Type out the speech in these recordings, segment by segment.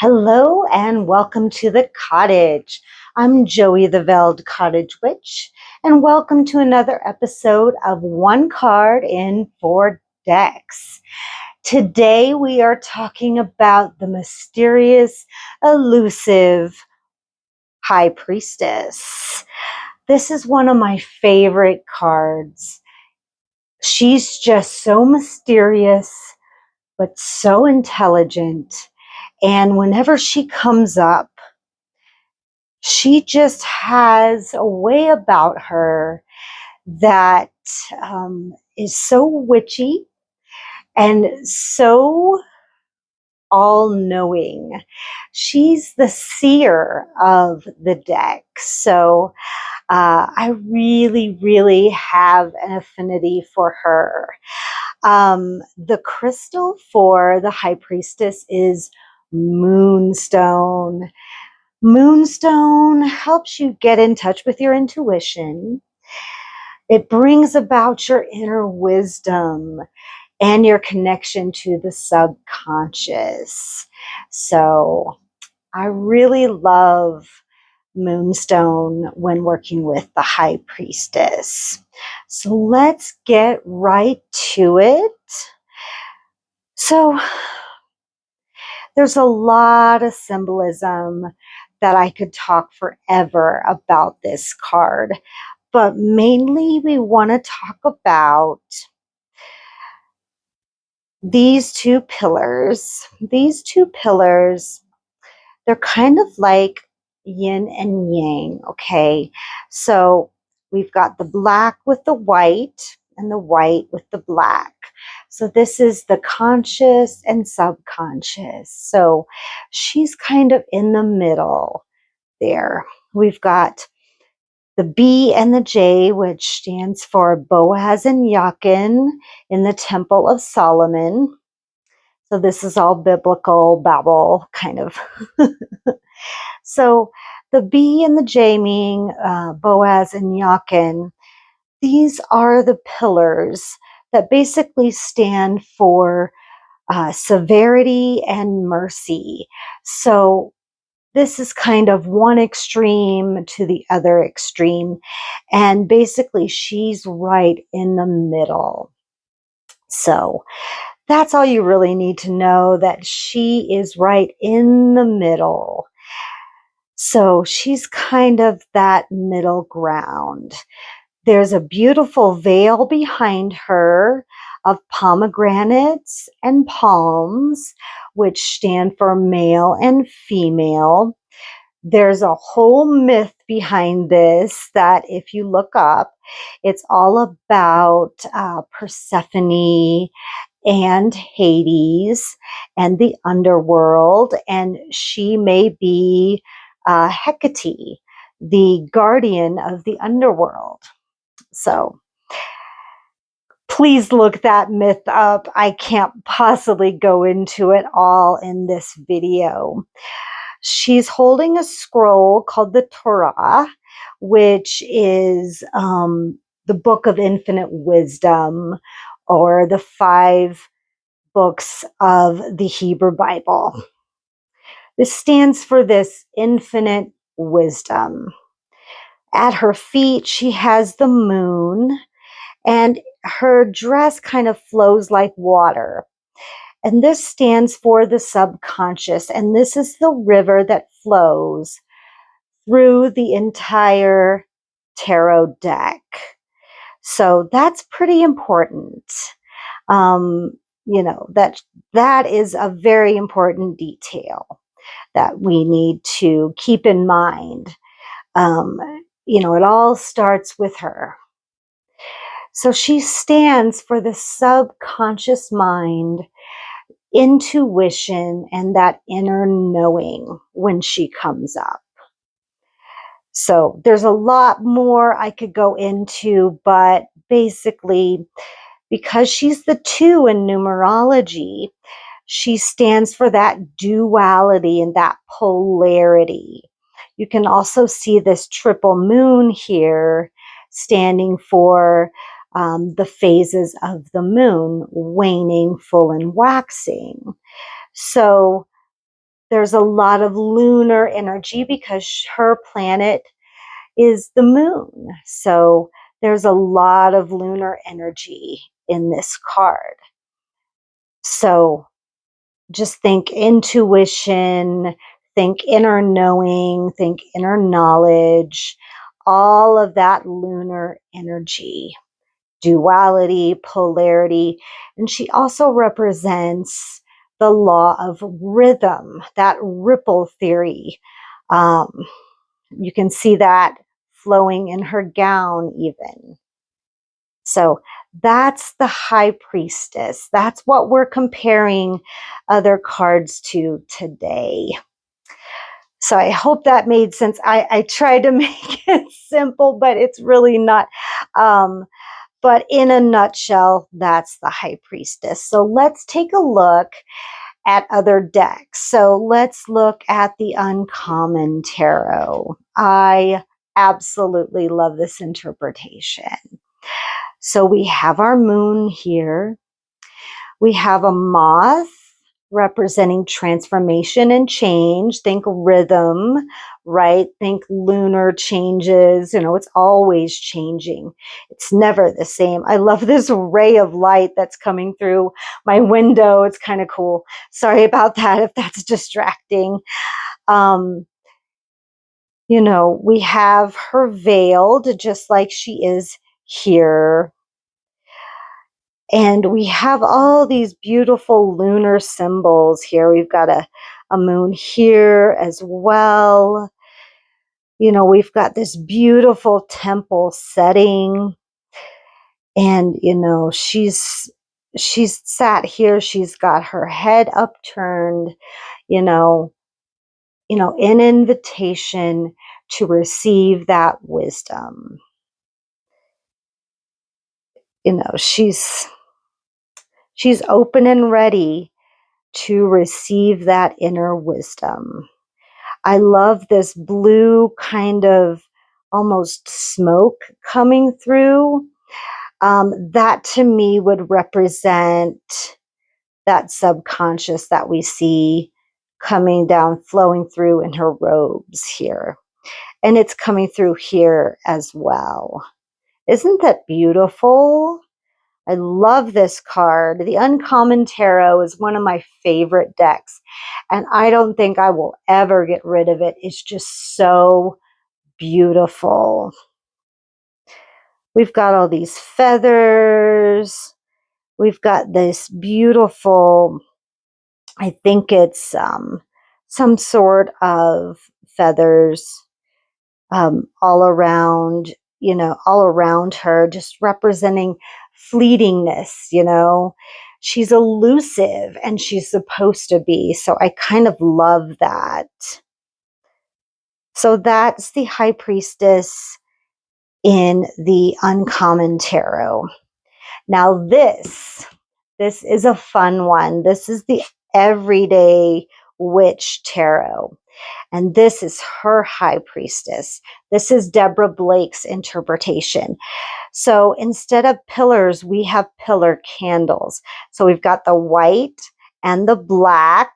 Hello and welcome to the cottage. I'm Joey the Veld Cottage Witch, and welcome to another episode of One Card in 4 Decks. Today we are talking about the mysterious, elusive High Priestess. This is one of my favorite cards. She's just so mysterious, but so intelligent. And whenever she comes up, she just has a way about her that is so witchy and so all-knowing. She's the seer of the deck. So I really have an affinity for her. The crystal for the High Priestess is Moonstone. Moonstone helps you get in touch with your intuition. It brings about your inner wisdom and your connection to the subconscious. So I really love Moonstone when working with the High Priestess. So let's get right to it. So there's a lot of symbolism that I could talk forever about this card, but mainly we want to talk about these two pillars. These two pillars, they're kind of like yin and yang, okay? So we've got the black with the white and the white with the black. So this is the conscious and subconscious. So she's kind of in the middle there. We've got the B and the J, which stands for Boaz and Jachin in the Temple of Solomon. So this is all biblical babble, kind of. So the B and the J meaning Boaz and Jachin, these are the pillars that basically stand for severity and mercy. So this is kind of one extreme to the other extreme. And basically she's right in the middle. So that's all you really need to know, that she is right in the middle. So she's kind of that middle ground. There's a beautiful veil behind her of pomegranates and palms, which stand for male and female. There's a whole myth behind this that if you look up, it's all about Persephone and Hades and the underworld, and she may be Hecate, the guardian of the underworld. So please look that myth up. I can't possibly go into it all in this video. She's holding a scroll called the Torah, which is the book of infinite wisdom, or the 5 books of the Hebrew Bible. This stands for this infinite wisdom. At her feet, she has the moon, and her dress kind of flows like water. And this stands for the subconscious, and this is the river that flows through the entire tarot deck. So that's pretty important. You know, that is a very important detail that we need to keep in mind. You know, it all starts with her. So she stands for the subconscious mind, intuition, and that inner knowing when she comes up. So there's a lot more I could go into, but basically, because she's the 2 in numerology, she stands for that duality and that polarity. You can also see this triple moon here standing for the phases of the moon, waning, full, and waxing. So There's a lot of lunar energy because her planet is the moon. So there's a lot of lunar energy in this card. So just think intuition, think inner knowing, think inner knowledge, all of that lunar energy, duality, polarity. And she also represents the law of rhythm, that ripple theory. You can see that flowing in her gown even. So that's the High Priestess. That's what we're comparing other cards to today. So I hope that made sense. I tried to make it simple, but it's really not. But in a nutshell, that's the High Priestess. So let's take a look at other decks. So let's look at the Uncommon Tarot. I absolutely love this interpretation. So we have our moon here. We have a moth representing transformation and change. Think rhythm, right? Think lunar changes. You know, it's always changing. It's never the same. I love this ray of light that's coming through my window. It's kind of cool. Sorry about that if that's distracting. You know, we have her veiled just like she is here. And we have all these beautiful lunar symbols here. We've got a moon here as well. You know, we've got this beautiful temple setting. And, you know, she's sat here. She's got her head upturned, you know, in invitation to receive that wisdom. You know, she's open and ready to receive that inner wisdom. I love this blue kind of almost smoke coming through. That to me would represent that subconscious that we see coming down, flowing through in her robes here. And it's coming through here as well. Isn't that beautiful? I love this card. The Uncommon Tarot is one of my favorite decks, and I don't think I will ever get rid of it. It's just so beautiful. We've got all these feathers. We've got this beautiful, I think it's some sort of feathers all around, all around her, just representing fleetingness, She's elusive and she's supposed to be. So I kind of love that. So that's the High Priestess in the Uncommon Tarot. Now this is a fun one. This is the Everyday Witch Tarot. And this is her High Priestess. This is Deborah Blake's interpretation. So instead of pillars, we have pillar candles. So we've got the white and the black.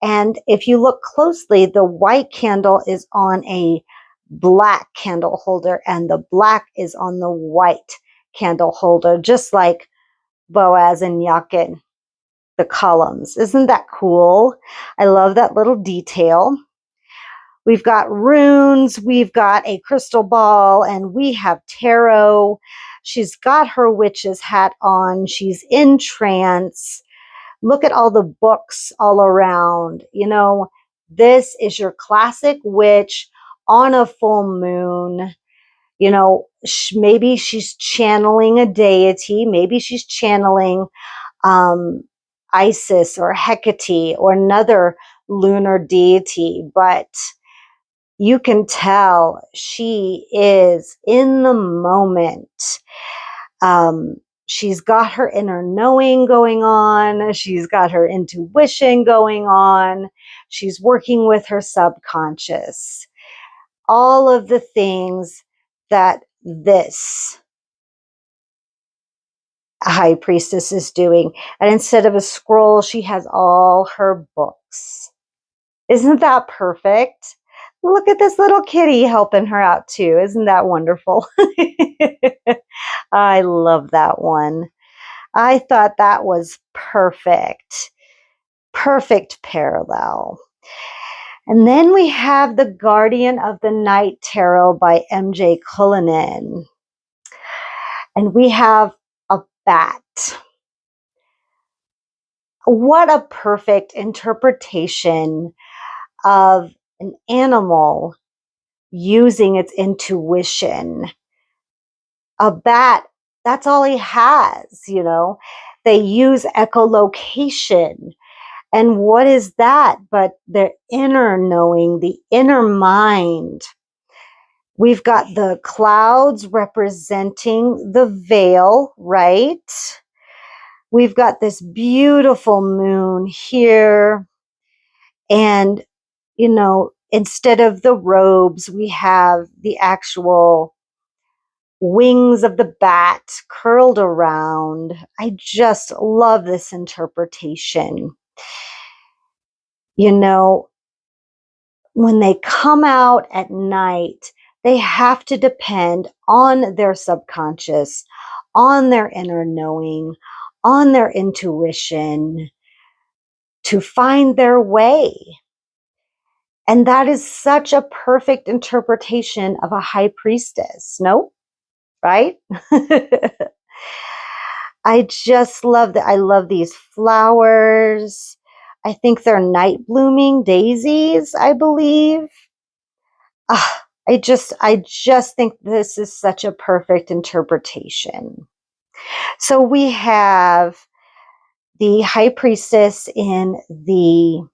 And if you look closely, the white candle is on a black candle holder and the black is on the white candle holder, just like Boaz and Yakin, the columns. Isn't that cool? I love that little detail. We've got runes, we've got a crystal ball, and we have tarot. She's got her witch's hat on. She's in trance. Look at all the books all around. This is your classic witch on a full moon. Maybe she's channeling a deity. Maybe she's channeling Isis or Hecate or another lunar deity, but you can tell she is in the moment. She's got her inner knowing going on. She's got her intuition going on. She's working with her subconscious. All of the things that this High Priestess is doing. And instead of a scroll, she has all her books. Isn't that perfect? Look at this little kitty helping her out too. Isn't that wonderful? I love that one. I thought that was perfect. Perfect parallel. And then we have the Guardian of the Night Tarot by MJ Cuillinane. And we have a bat. What a perfect interpretation of an animal using its intuition. A bat, that's all he has, you know. They use echolocation. And what is that but their inner knowing, the inner mind? We've got the clouds representing the veil, right? We've got this beautiful moon here. And, you know, instead of the robes, we have the actual wings of the bat curled around. I just love this interpretation. You know, when they come out at night, they have to depend on their subconscious, on their inner knowing, on their intuition to find their way. And that is such a perfect interpretation of a high priestess, no? Right? I just love that. I love these flowers. I think they're night blooming daisies, I believe. I just think this is such a perfect interpretation. So we have the High Priestess in the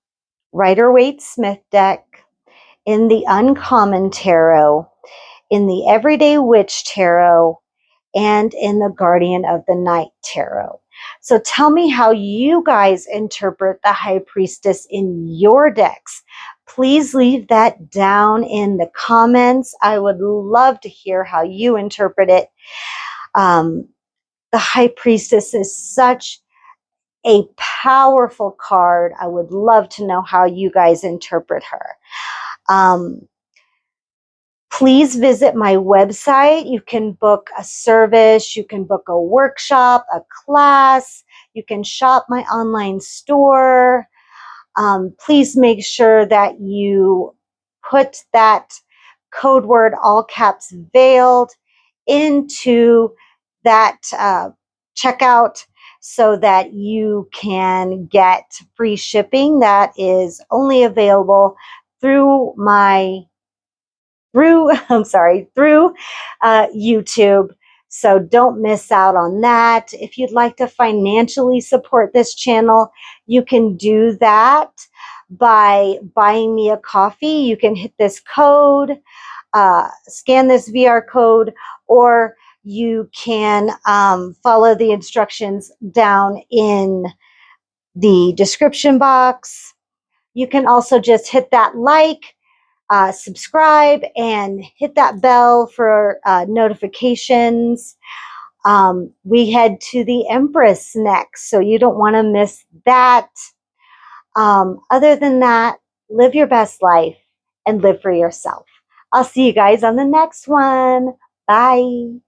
Rider-Waite Smith deck, in the Uncommon Tarot, in the Everyday Witch Tarot, and in the Guardian of the Night Tarot. So tell me how you guys interpret the High Priestess in your decks. Please leave that down in the comments. I would love to hear how you interpret it. The High Priestess is such a powerful card. I would love to know how you guys interpret her. Please visit my website. You can book a service, you can book a workshop, a class, you can shop my online store. Please make sure that you put that code word, all caps veiled, into that checkout so that you can get free shipping. That is only available through YouTube. So don't miss out on that. If you'd like to financially support this channel, you can do that by buying me a coffee. You can hit this code, scan this VR code, or you can follow the instructions down in the description box. You can also just hit that like, subscribe, and hit that bell for notifications. We head to the Empress next, so you don't want to miss that. Other than that, live your best life and live for yourself. I'll see you guys on the next one. Bye.